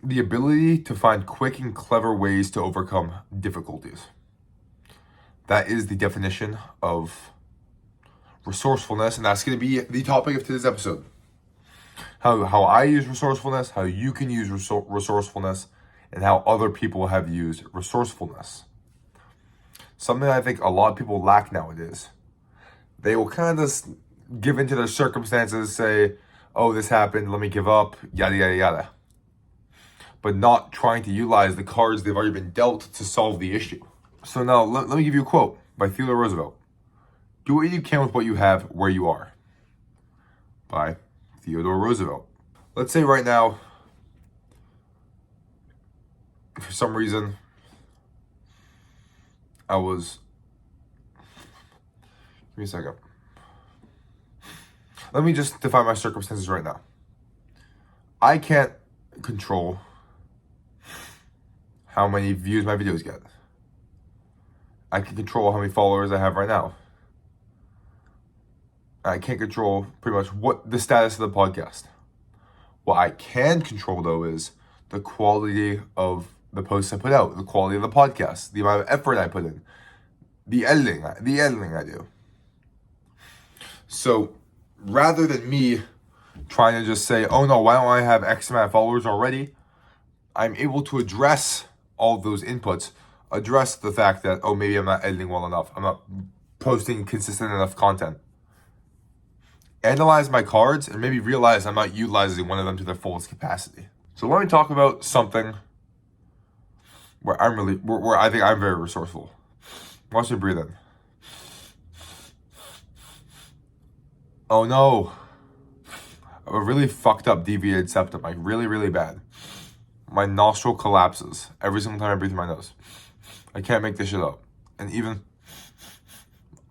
the ability to find quick and clever ways to overcome difficulties. That is the definition of resourcefulness, and that's going to be the topic of today's episode. How I use resourcefulness, how you can use resourcefulness, and how other people have used resourcefulness. Something I think a lot of people lack nowadays. They will kind of just give into their circumstances, say, oh, this happened, let me give up, yada, yada, yada. But not trying to utilize the cards they've already been dealt to solve the issue. So now, let me give you a quote by Theodore Roosevelt. Do what you can with what you have where you are. By Theodore Roosevelt. Let's say right now, for some reason, give me a second. Let me just define my circumstances right now. I can't control how many views my videos get. I can control how many followers I have right now. I can't control pretty much what the status of the podcast. What I can control, though, is the quality of the posts I put out, the quality of the podcast, the amount of effort I put in, the editing I do. So rather than me trying to just say, oh no, why don't I have X amount of followers already? I'm able to address all of those inputs, address the fact that, oh, maybe I'm not editing well enough. I'm not posting consistent enough content. Analyze my cards and maybe realize I'm not utilizing one of them to their fullest capacity. So let me talk about something where I think I'm very resourceful. Watch me breathe in. Oh no. A really fucked up deviated septum, like really, really bad. My nostril collapses every single time I breathe through my nose. I can't make this shit up. And even,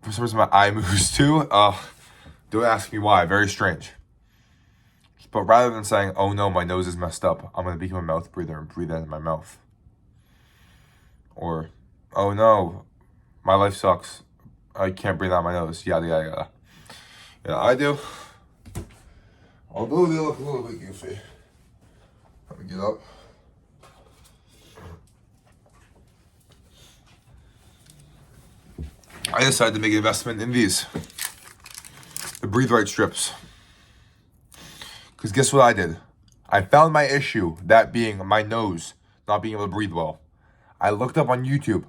for some reason, my eye moves too. Don't ask me why, very strange. But rather than saying, oh no, my nose is messed up, I'm gonna become a mouth breather and breathe in my mouth. Or, oh no, my life sucks, I can't breathe out my nose, yada, yada, yada. Yeah, I do. Although they look a little bit goofy. Let me get up. I decided to make an investment in these. The Breathe Right strips. Because guess what I did? I found my issue, that being my nose not being able to breathe well. I looked up on YouTube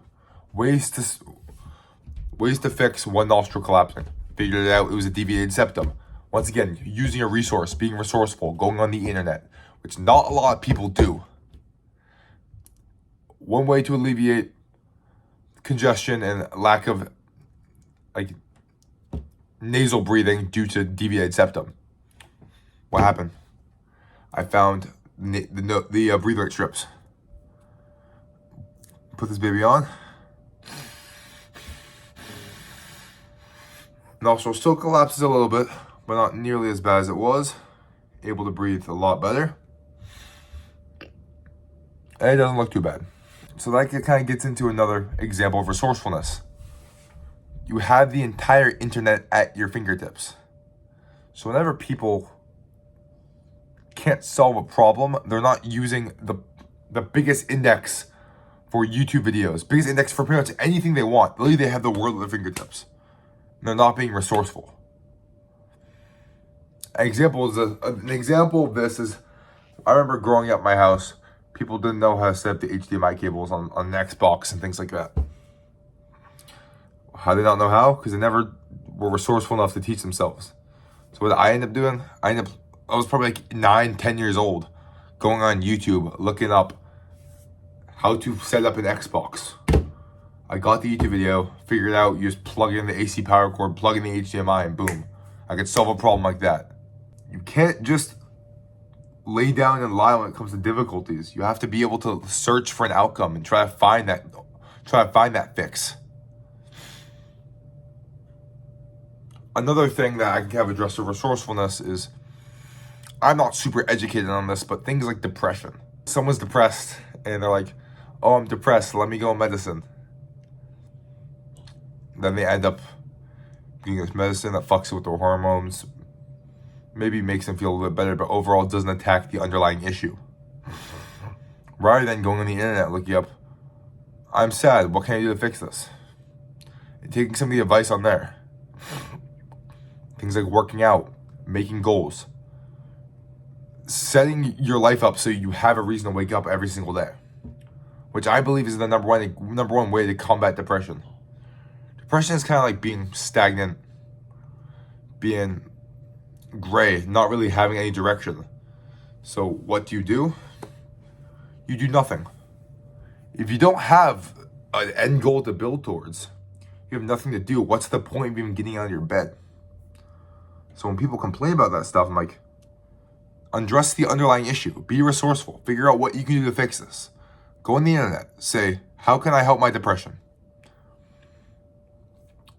ways to fix one nostril collapsing. Figured it out, it was a deviated septum. Once again, using a resource, being resourceful, going on the internet, which not a lot of people do. One way to alleviate congestion and lack of nasal breathing due to deviated septum. What happened? I found the Breathe Right strips. Put this baby on. Nostril still collapses a little bit, but not nearly as bad as it was. Able to breathe a lot better. And it doesn't look too bad. So that kind of gets into another example of resourcefulness. You have the entire internet at your fingertips. So whenever people can't solve a problem, they're not using the biggest index for YouTube videos, biggest index for pretty much anything they want. Literally, they have the world at their fingertips. And they're not being resourceful. An example of this is, I remember growing up in my house, people didn't know how to set up the HDMI cables on an Xbox and things like that. How did they not know how? Because they never were resourceful enough to teach themselves. So what I ended up doing, I was probably like 9-10 years old, going on YouTube, looking up how to set up an Xbox. I got the YouTube video, figured out, you just plug in the AC power cord, plug in the HDMI, and boom. I could solve a problem like that. You can't just lay down and lie when it comes to difficulties. You have to be able to search for an outcome and try to find that fix. Another thing that I can have addressed with resourcefulness is, I'm not super educated on this, but things like depression. Someone's depressed and they're like, oh, I'm depressed, let me go on medicine. Then they end up getting this medicine that fucks with their hormones, maybe makes them feel a little bit better, but overall doesn't attack the underlying issue. rather than going on the internet looking up, I'm sad, what can I do to fix this? And taking some of the advice on there. Things like working out, making goals, setting your life up so you have a reason to wake up every single day, which I believe is the number one way to combat depression. Depression is kind of like being stagnant, being gray, not really having any direction. So what do? You do nothing. If you don't have an end goal to build towards, you have nothing to do. What's the point of even getting out of your bed? So when people complain about that stuff, I'm like, address the underlying issue. Be resourceful. Figure out what you can do to fix this. Go on the internet. Say, how can I help my depression?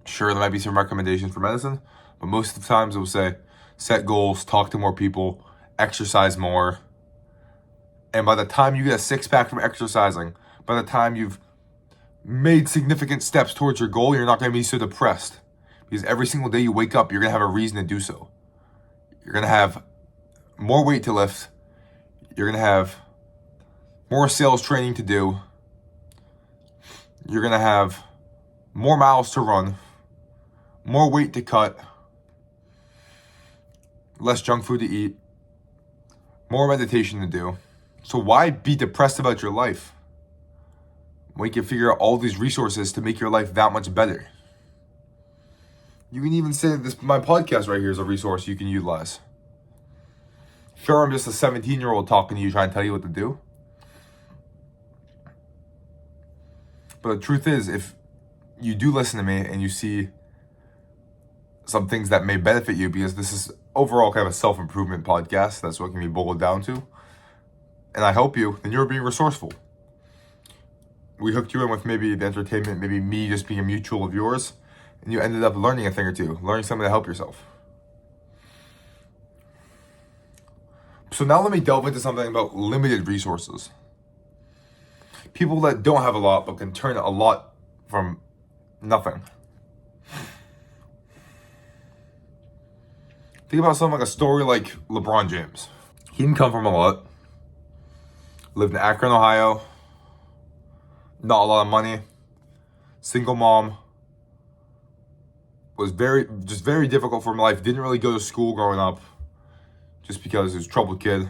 Sure, there might be some recommendations for medicine, but most of the times it will say, set goals, talk to more people, exercise more. And by the time you get a six-pack from exercising, by the time you've made significant steps towards your goal, you're not going to be so depressed. Because every single day you wake up, you're going to have a reason to do so. You're going to have more weight to lift. You're going to have more sales training to do. You're going to have more miles to run, more weight to cut, less junk food to eat, more meditation to do. So why be depressed about your life when you can figure out all these resources to make your life that much better? You can even say this, my podcast right here is a resource you can utilize. Sure, I'm just a 17-year-old talking to you, trying to tell you what to do. But the truth is, if you do listen to me and you see some things that may benefit you, because this is overall kind of a self-improvement podcast, that's what can be boiled down to, and I help you, then you're being resourceful. We hooked you in with maybe the entertainment, maybe me just being a mutual of yours, and you ended up learning a thing or two, learning something to help yourself. So now let me delve into something about limited resources. People that don't have a lot but can turn a lot from nothing. Think about something like a story like LeBron James. He didn't come from a lot. Lived in Akron, Ohio. Not a lot of money. Single mom. Was very difficult for him in life. Didn't really go to school growing up. Just because he was a troubled kid.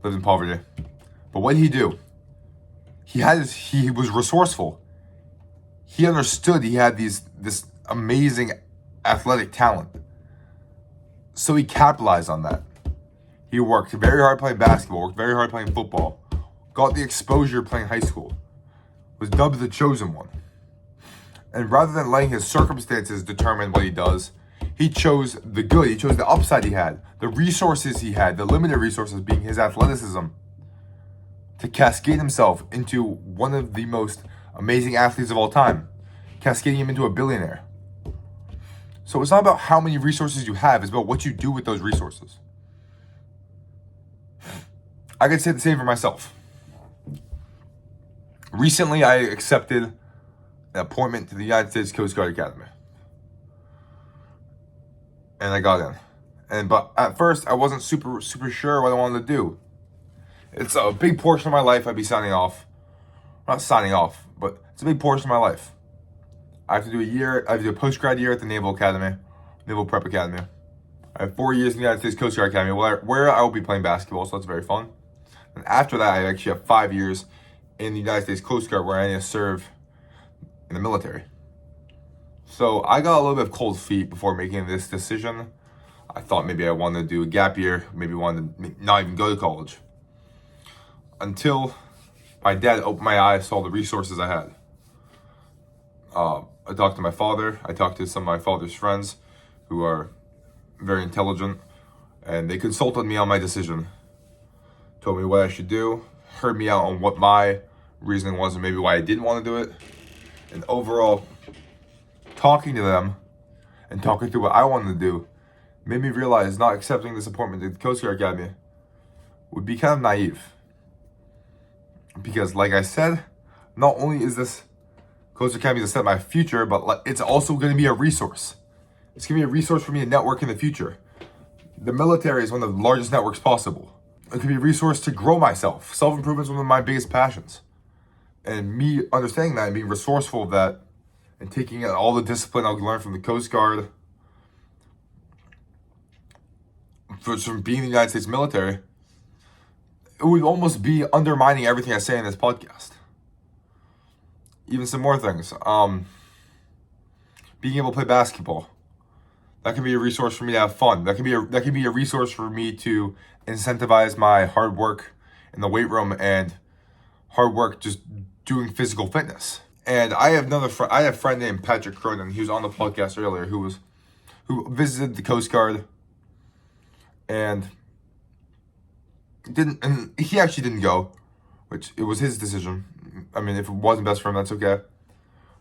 Lived in poverty. But what did he do? He was resourceful. He understood he had this amazing athletic talent. So he capitalized on that. He worked very hard playing basketball, worked very hard playing football, got the exposure playing high school, was dubbed the chosen one. And rather than letting his circumstances determine what he does, he chose the good, he chose the upside he had, the resources he had, the limited resources being his athleticism, to cascade himself into one of the most amazing athletes of all time, cascading him into a billionaire. So it's not about how many resources you have, it's about what you do with those resources. I could say the same for myself. Recently, I accepted an appointment to the United States Coast Guard Academy. And I got in. But at first, I wasn't super sure what I wanted to do. It's a big portion of my life I'd be signing off. Not signing off, but it's a big portion of my life. I have to do a post-grad year at the Naval Academy, Naval Prep Academy. I have 4 years in the United States Coast Guard Academy where I will be playing basketball, so that's very fun. And after that, I actually have 5 years in the United States Coast Guard where I need to serve in the military. So I got a little bit of cold feet before making this decision. I thought maybe I wanted to do a gap year, maybe wanted to not even go to college. Until my dad opened my eyes, saw the resources I had. I talked to my father, I talked to some of my father's friends who are very intelligent, and they consulted me on my decision. Told me what I should do, heard me out on what my reasoning was and maybe why I didn't want to do it. And overall, talking to them and talking through what I wanted to do made me realize not accepting this appointment at the Coast Guard Academy would be kind of naive. Because like I said, not only is this Coast Guard Academy to set my future, but it's also going to be a resource. It's going to be a resource for me to network in the future. The military is one of the largest networks possible. It can be a resource to grow myself. Self-improvement is one of my biggest passions. And me understanding that and being resourceful of that and taking all the discipline I'll learn from the Coast Guard, from being in the United States military, it would almost be undermining everything I say in this podcast. Even some more things. Being able to play basketball. That can be a resource for me to have fun. That can be a resource for me to incentivize my hard work in the weight room and hard work just doing physical fitness. And I have a friend named Patrick Cronin. He was on the podcast earlier who visited the Coast Guard and he actually didn't go, which it was his decision. I mean, if it wasn't best for him, that's okay.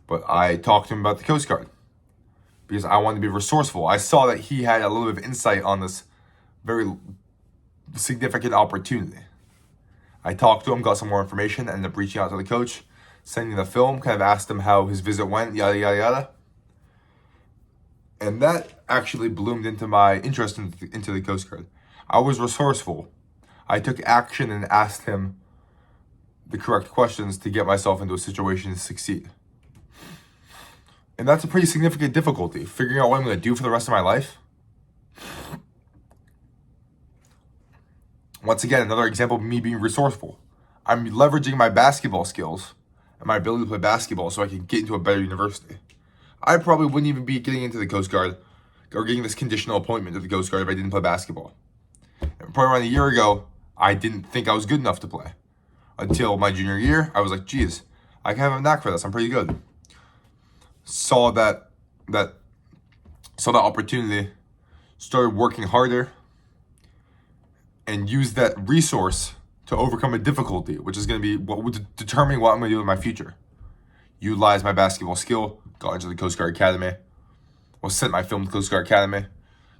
But I talked to him about the Coast Guard because I wanted to be resourceful. I saw that he had a little bit of insight on this very significant opportunity. I talked to him, got some more information, ended up reaching out to the coach, sending the film, kind of asked him how his visit went, yada, yada, yada. And that actually bloomed into my interest into the Coast Guard. I was resourceful. I took action and asked him the correct questions to get myself into a situation to succeed. And that's a pretty significant difficulty, figuring out what I'm going to do for the rest of my life. Once again, another example of me being resourceful. I'm leveraging my basketball skills and my ability to play basketball so I can get into a better university. I probably wouldn't even be getting into the Coast Guard or getting this conditional appointment to the Coast Guard if I didn't play basketball. And probably around a year ago, I didn't think I was good enough to play. Until my junior year, I was like, geez, I can have a knack for this. I'm pretty good. Saw that opportunity, started working harder, and used that resource to overcome a difficulty, which is going to be what would determine what I'm going to do in my future. Utilize my basketball skill, got into the Coast Guard Academy, sent my film to the Coast Guard Academy,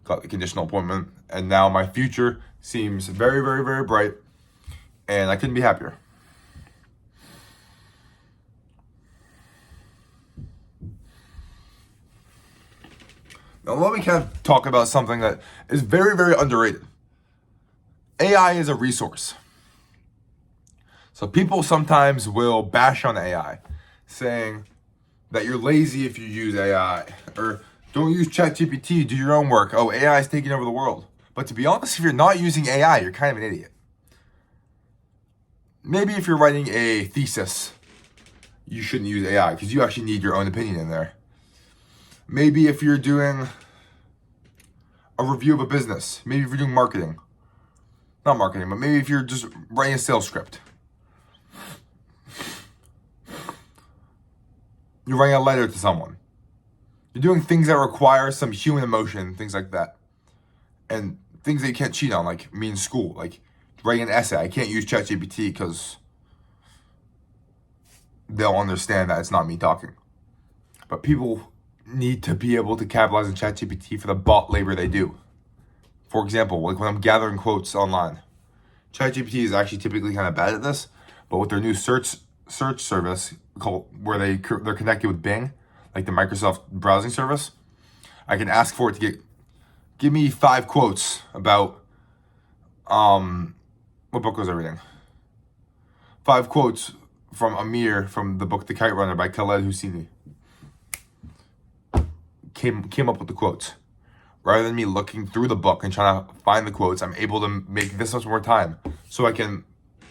got the conditional appointment, and now my future seems very, very, very bright, and I couldn't be happier. Now let me kind of talk about something that is very, very underrated. AI is a resource. So people sometimes will bash on AI, saying that you're lazy if you use AI, or don't use ChatGPT, do your own work. Oh, AI is taking over the world. But to be honest, if you're not using AI, you're kind of an idiot. Maybe if you're writing a thesis, you shouldn't use AI because you actually need your own opinion in there. Maybe if you're doing a review of a business, maybe if you're doing marketing, not marketing, but maybe if you're just writing a sales script, you're writing a letter to someone, you're doing things that require some human emotion, things like that, and things that you can't cheat on, like me in school, like writing an essay. I can't use ChatGPT because they'll understand that it's not me talking. But people need to be able to capitalize on ChatGPT for the bot labor they do. For example, like when I'm gathering quotes online, ChatGPT is actually typically kind of bad at this, but with their new search service where they're connected with Bing, like the Microsoft browsing service, I can ask for it to give me 5 quotes about what book was I reading? 5 quotes from Amir from the book The Kite Runner by Khaled Hosseini. Came up with the quotes. Rather than me looking through the book and trying to find the quotes, I'm able to make this much more time so I can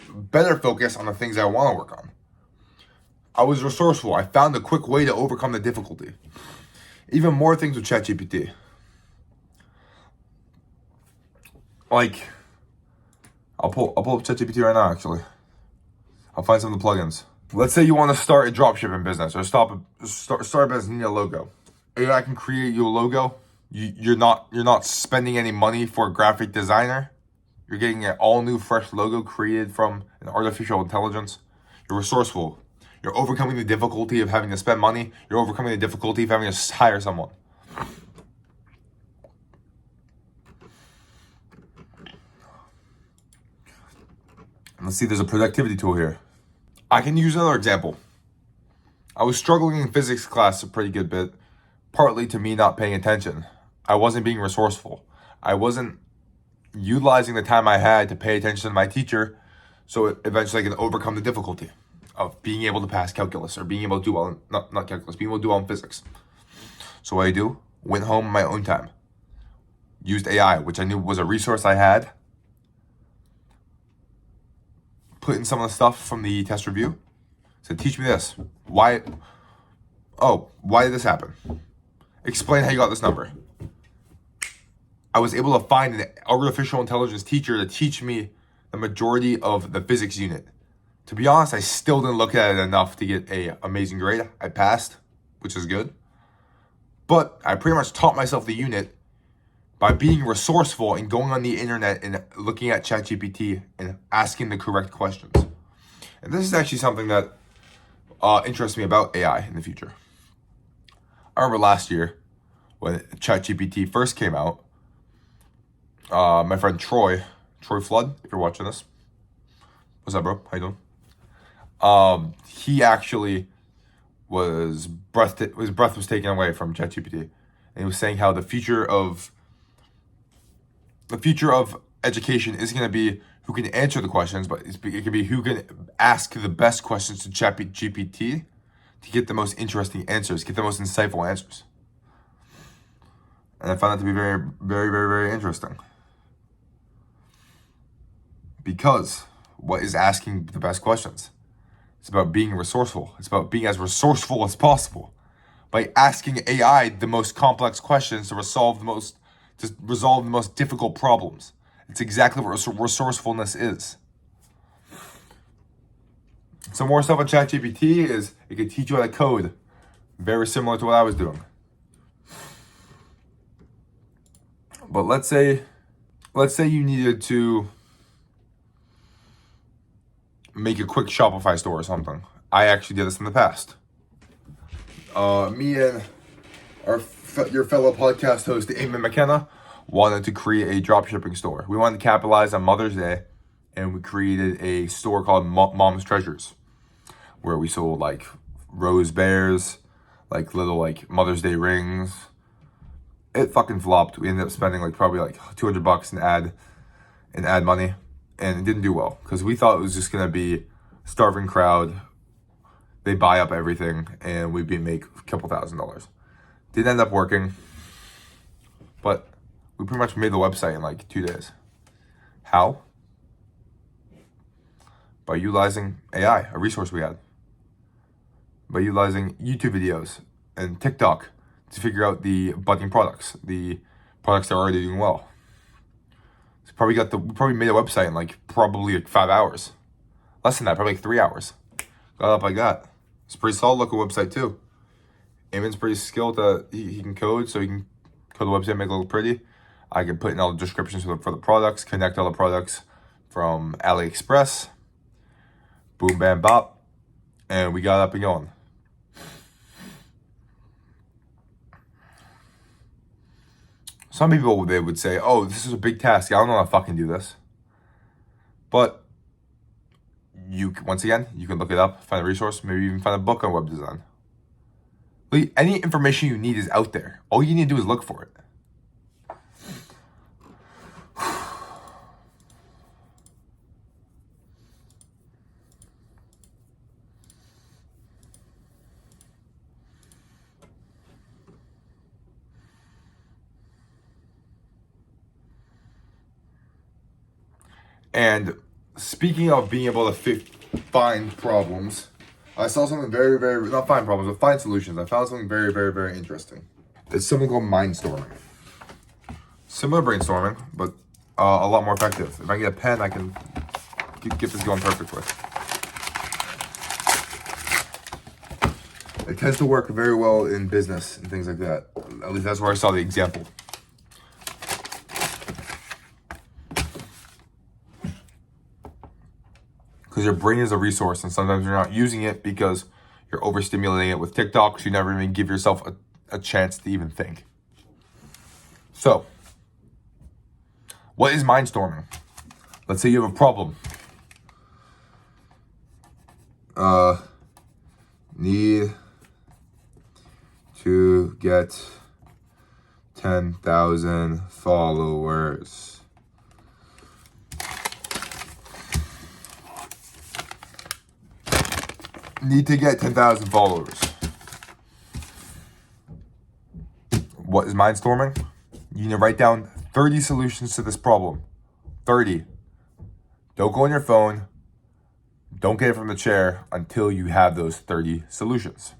better focus on the things I want to work on. I was resourceful. I found a quick way to overcome the difficulty. Even more things with ChatGPT. Like, I'll pull up ChatGPT right now, actually. I'll find some of the plugins. Let's say you want to start a dropshipping business or start a business and need a logo. AI can create you a logo. You're not spending any money for a graphic designer. You're getting an all new fresh logo created from an artificial intelligence. You're resourceful. You're overcoming the difficulty of having to spend money. You're overcoming the difficulty of having to hire someone. Let's see, there's a productivity tool here. I can use another example. I was struggling in physics class a pretty good bit, partly to me not paying attention. I wasn't being resourceful. I wasn't utilizing the time I had to pay attention to my teacher, so eventually I can overcome the difficulty of being able to pass calculus or being able to do well, not calculus, being able to do well in physics. So what I do, went home in my own time, used AI, which I knew was a resource I had, put in some of the stuff from the test review, said, teach me this. Why did this happen? Explain how you got this number. I was able to find an artificial intelligence teacher to teach me the majority of the physics unit. To be honest, I still didn't look at it enough to get an amazing grade. I passed, which is good. But I pretty much taught myself the unit by being resourceful and going on the internet and looking at ChatGPT and asking the correct questions. And this is actually something that interests me about AI in the future. I remember last year when ChatGPT first came out, my friend Troy Flood, if you're watching this, what's up, bro? How you doing? He actually his breath was taken away from ChatGPT, and he was saying how the future of education isn't going to be who can answer the questions, but it can be who can ask the best questions to ChatGPT to get the most interesting answers, get the most insightful answers. And I found that to be very, very, very, very interesting. Because what is asking the best questions? It's about being resourceful. It's about being as resourceful as possible. By asking AI the most complex questions to resolve the most difficult problems. It's exactly what resourcefulness is. Some more stuff on ChatGPT is it can teach you how to code. Very similar to what I was doing. But let's say you needed to make a quick Shopify store or something. I actually did this in the past. Me and your fellow podcast host, Eamon McKenna, wanted to create a dropshipping store. We wanted to capitalize on Mother's Day, and we created a store called Mom's Treasures, where we sold like rose bears, like little like Mother's Day rings. It fucking flopped. We ended up spending probably $200 in ad money, and it didn't do well because we thought it was just gonna be starving crowd. They buy up everything, and we'd make a couple $1,000s. Didn't end up working, but we pretty much made the website in 2 days. How? By utilizing AI, a resource we had. By utilizing YouTube videos and TikTok to figure out the budding products, the products that are already doing well. So we probably made a website in probably 5 hours. Less than that, probably 3 hours. Got up like that. It's a pretty solid looking website too. Eamon's pretty skilled. He can code, so he can code the website, make it look pretty. I can put in all the descriptions for the products, connect all the products from AliExpress. Boom, bam, bop. And we got up and going. Some people, they would say, oh, this is a big task. I don't know how to fucking do this. But once again, you can look it up, find a resource, maybe even find a book on web design. Any information you need is out there. All you need to do is look for it. And speaking of being able to find problems, I saw something very, very, not find problems, but find solutions. I found something very, very, very interesting. It's something called mindstorming. Similar brainstorming, but a lot more effective. If I get a pen, I can get this going perfectly. It tends to work very well in business and things like that. At least that's where I saw the example. Because your brain is a resource, and sometimes you're not using it because you're overstimulating it with TikTok, so you never even give yourself a chance to even think. So, what is mindstorming? Let's say you have a problem. Need to get 10,000 followers. need to get 10,000 followers. What is mindstorming? You need to write down 30 solutions to this problem. 30. Don't go on your phone. Don't get it from the chair until you have those 30 solutions.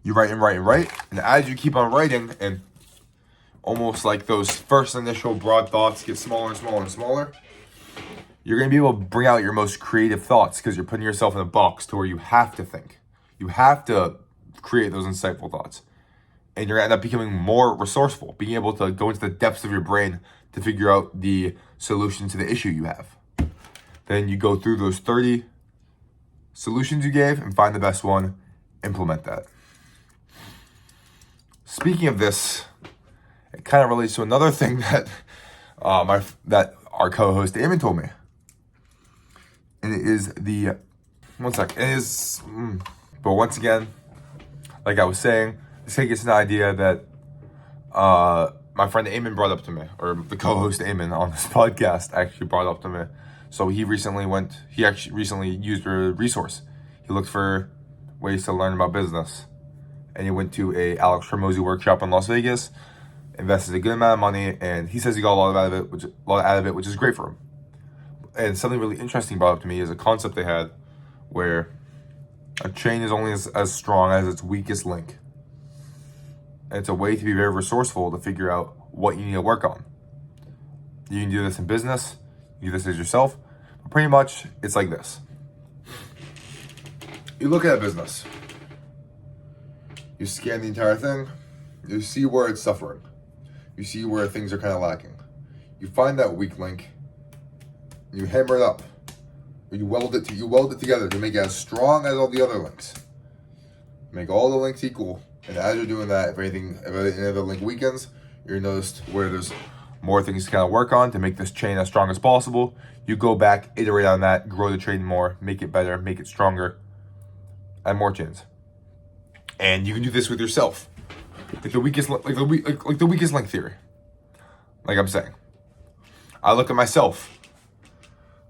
You write and write and write. And as you keep on writing, and almost like those first initial broad thoughts get smaller and smaller and smaller, you're going to be able to bring out your most creative thoughts because you're putting yourself in a box to where you have to think. You have to create those insightful thoughts. And you're going to end up becoming more resourceful, being able to go into the depths of your brain to figure out the solution to the issue you have. Then you go through those 30 solutions you gave and find the best one, implement that. Speaking of this, it kind of relates to another thing that our co-host Eamon told me. And it is but once again, like I was saying, this takes an idea that my friend Eamon brought up to me, or the co-host Eamon on this podcast actually brought up to me. So he recently used a resource. He looked for ways to learn about business. And he went to a Alex Hormozi workshop in Las Vegas, invested a good amount of money, and he says he got a lot out of it, which is great for him. And something really interesting brought up to me is a concept they had where a chain is only as strong as its weakest link. And it's a way to be very resourceful to figure out what you need to work on. You can do this in business, you can do this as yourself, but pretty much it's like this. You look at a business, you scan the entire thing, you see where it's suffering, you see where things are kind of lacking. You find that weak link, you hammer it up, or you weld it together to make it as strong as all the other links. Make all the links equal, and as you're doing that, if any other link weakens, you're noticed where there's more things to kind of work on to make this chain as strong as possible. You go back, iterate on that, grow the chain more, make it better, make it stronger, add more chains. And you can do this with yourself, like the weakest link theory. Like I'm saying, I look at myself.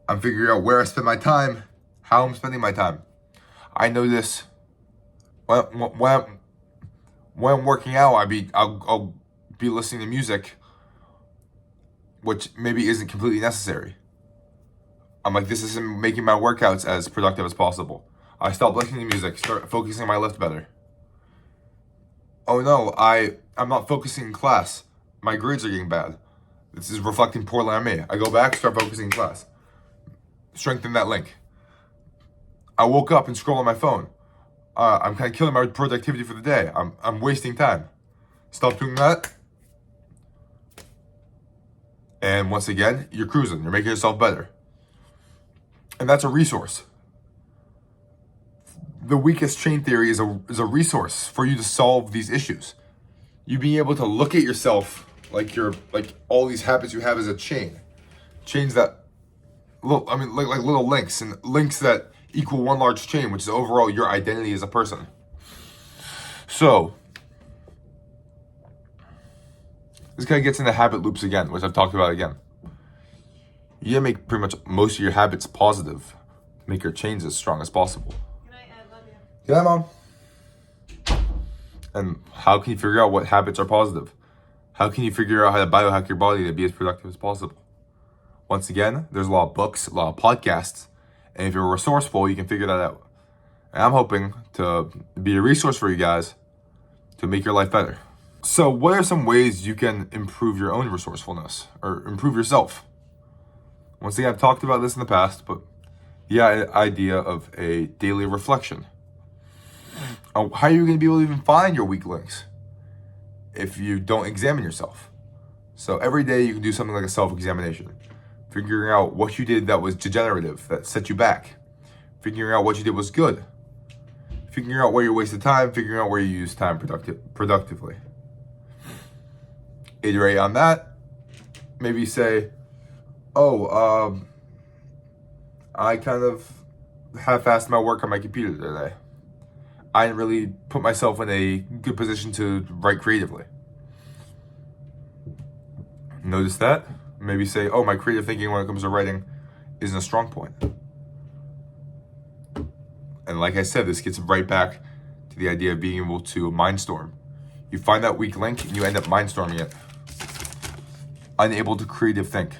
I'm figuring out where I spend my time, how I'm spending my time. I know this when I'm working out. I'll be listening to music, which maybe isn't completely necessary. I'm like, this isn't making my workouts as productive as possible. I stop listening to music, start focusing on my lift better. Oh no, I'm not focusing in class. My grades are getting bad. This is reflecting poorly on me. I go back, start focusing in class. Strengthen that link. I woke up and scroll on my phone. I'm kind of killing my productivity for the day. I'm wasting time. Stop doing that. And once again, you're cruising. You're making yourself better. And that's a resource. The weakest chain theory is a resource for you to solve these issues. You being able to look at yourself like all these habits you have as a chain. Chains that like little links, and links that equal one large chain, which is overall your identity as a person. So this kind of gets into habit loops again, which I've talked about again. You gotta make pretty much most of your habits positive. Make your chains as strong as possible. Good night, Ed. Love you. Good night, Mom. And how can you figure out what habits are positive? How can you figure out how to biohack your body to be as productive as possible? Once again, there's a lot of books, a lot of podcasts, and if you're resourceful, you can figure that out. And I'm hoping to be a resource for you guys to make your life better. So what are some ways you can improve your own resourcefulness or improve yourself? Once again, I've talked about this in the past, but the idea of a daily reflection. How are you going to be able to even find your weak links if you don't examine yourself? So every day you can do something like a self-examination. Figuring out what you did that was degenerative, that set you back. Figuring out what you did was good. Figuring out where you wasted time, figuring out where you used time productively. Iterate on that. Maybe say, I kind of half-assed my work on my computer today. I didn't really put myself in a good position to write creatively. Notice that. Maybe say, my creative thinking when it comes to writing isn't a strong point. And like I said, this gets right back to the idea of being able to mindstorm. You find that weak link and you end up mindstorming it. Unable to creative think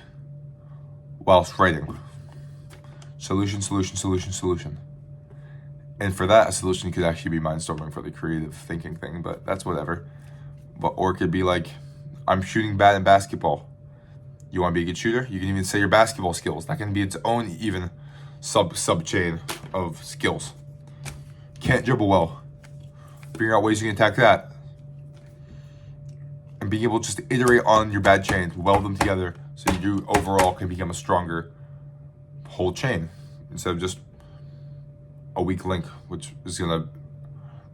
whilst writing. Solution, solution, solution, solution. And for that, a solution could actually be mindstorming for the creative thinking thing, but that's whatever. Or it could be like, I'm shooting bad in basketball. You want to be a good shooter? You can even say your basketball skills. That can be its own even sub chain of skills. Can't dribble well. Figuring out ways you can attack that. And being able just to iterate on your bad chains, weld them together so you overall can become a stronger whole chain instead of just a weak link, which is going to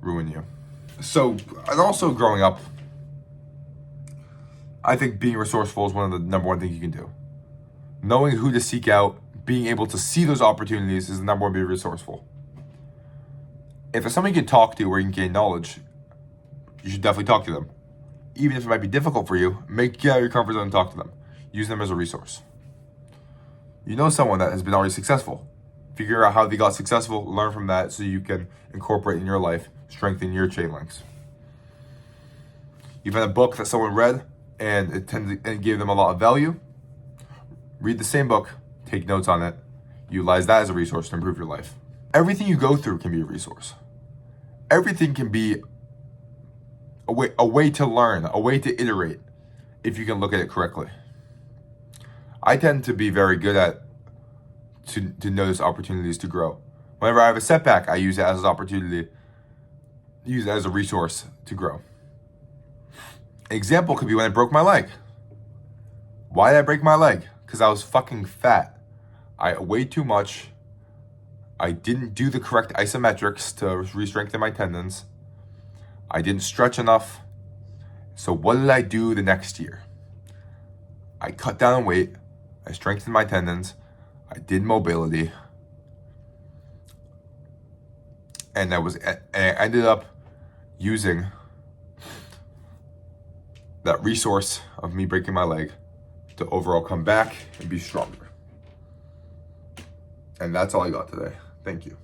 ruin you. So, and also growing up, I think being resourceful is one of the number one things you can do. Knowing who to seek out, being able to see those opportunities is the number one way to be resourceful. If there's somebody you can talk to where you can gain knowledge, you should definitely talk to them. Even if it might be difficult for you, get out of your comfort zone and talk to them. Use them as a resource. You know someone that has been already successful. Figure out how they got successful, learn from that so you can incorporate in your life, strengthen your chain links. You've had a book that someone read and it gave them a lot of value. Read the same book, take notes on it, utilize that as a resource to improve your life. Everything you go through can be a resource. Everything can be a way to learn, a way to iterate, if you can look at it correctly. I tend to be very good at to notice opportunities to grow. Whenever I have a setback, I use it as an opportunity, use it as a resource to grow. An example could be when I broke my leg. Why did I break my leg? Because I was fucking fat. I weighed too much. I didn't do the correct isometrics to re-strengthen my tendons. I didn't stretch enough. So what did I do the next year? I cut down on weight. I strengthened my tendons. I did mobility. And I ended up using that resource of me breaking my leg to overall come back and be stronger. And that's all I got today. Thank you.